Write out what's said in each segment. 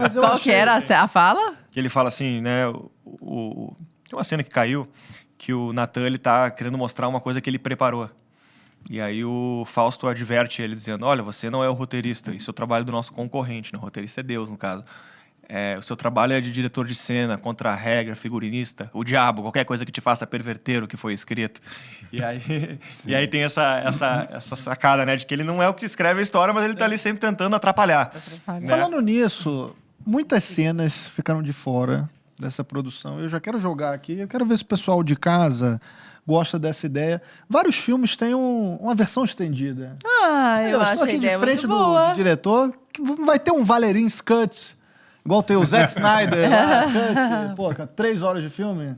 Mas eu Qual achei... que era a fala? Que ele fala assim, né? Tem uma cena que caiu que o Natan, ele tá querendo mostrar uma coisa que ele preparou. E aí o Fausto adverte ele dizendo, olha, você não é o roteirista, isso é o trabalho do nosso concorrente, né? O roteirista é Deus, no caso. O seu trabalho é de diretor de cena, contra-regra, figurinista, o diabo, qualquer coisa que te faça perverter o que foi escrito. E aí tem essa sacada, né? De que ele não é o que escreve a história, mas ele tá ali sempre tentando atrapalhar. Né? Falando nisso, muitas cenas ficaram de fora dessa produção. Eu já quero jogar aqui, eu quero ver se o pessoal de casa gosta dessa ideia. Vários filmes têm uma versão estendida. Eu acho a ideia de frente muito boa. do diretor, vai ter um Valerine's Cut, igual tem o Zack Snyder lá, cut, pô, 3 horas de filme.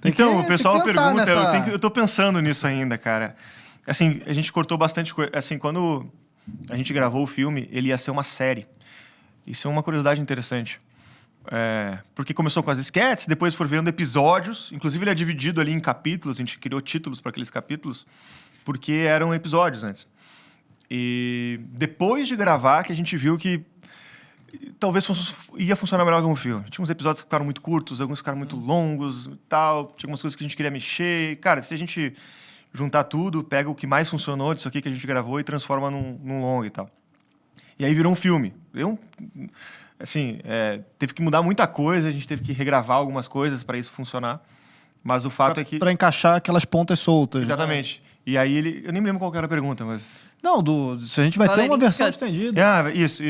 Então, o pessoal pergunta, nessa... eu tô pensando nisso ainda, cara. Assim, a gente cortou bastante coisa. Assim, quando a gente gravou o filme, ele ia ser uma série. Isso é uma curiosidade interessante. Porque começou com as sketches, depois foram vendo episódios. Inclusive, ele é dividido ali em capítulos. A gente criou títulos para aqueles capítulos, porque eram episódios antes. E depois de gravar, que a gente viu que talvez ia funcionar melhor que um filme. Tinha uns episódios que ficaram muito curtos, alguns ficaram muito longos e tal. Tinha algumas coisas que a gente queria mexer. Cara, se a gente juntar tudo, pega o que mais funcionou disso aqui que a gente gravou e transforma num longo e tal. E aí virou um filme. Teve que mudar muita coisa, a gente teve que regravar algumas coisas para isso funcionar. Mas o fato é que... Para encaixar aquelas pontas soltas. Exatamente. E aí eu nem me lembro qual era a pergunta, mas... Não, se a gente vai ter uma versão estendida. Isso.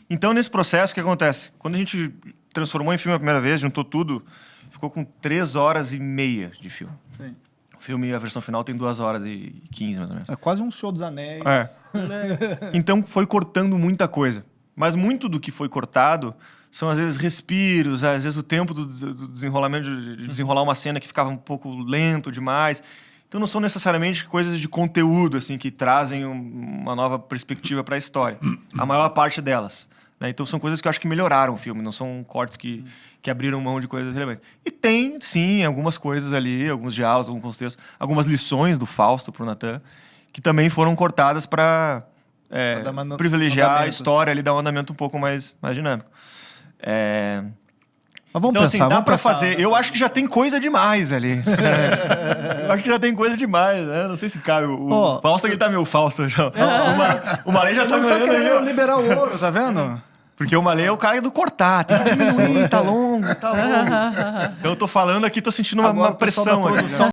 Então, nesse processo, o que acontece? Quando a gente transformou em filme a primeira vez, juntou tudo, ficou com 3 horas e meia de filme. Sim. O filme, a versão final, tem 2 horas e 15, mais ou menos. É quase um Senhor dos Anéis. Então, foi cortando muita coisa. Mas muito do que foi cortado são, às vezes, respiros, às vezes o tempo do desenrolamento, de desenrolar uma cena que ficava um pouco lento demais. Então, não são necessariamente coisas de conteúdo, assim, que trazem uma nova perspectiva para a história. A maior parte delas. Né? Então, são coisas que eu acho que melhoraram o filme, não são cortes que abriram mão de coisas relevantes. E tem, sim, algumas coisas ali, alguns diálogos, alguns contextos, algumas lições do Fausto pro Natan, que também foram cortadas para privilegiar a história ali, dar um andamento um pouco mais dinâmico. Mas vamos então, pensar, assim, dá pra pensar, fazer. Eu acho que já tem coisa demais ali. Eu acho que já tem coisa demais, né? Não sei se cabe. O Fausto, ele tá meio Fausto já. O Malê já tá ganhando aí, ó. Liberar o ouro, tá vendo? Porque o Malê é o cara do cortar. Tem que diminuir, tá longo. Então eu tô falando aqui, tô sentindo uma pressão aqui.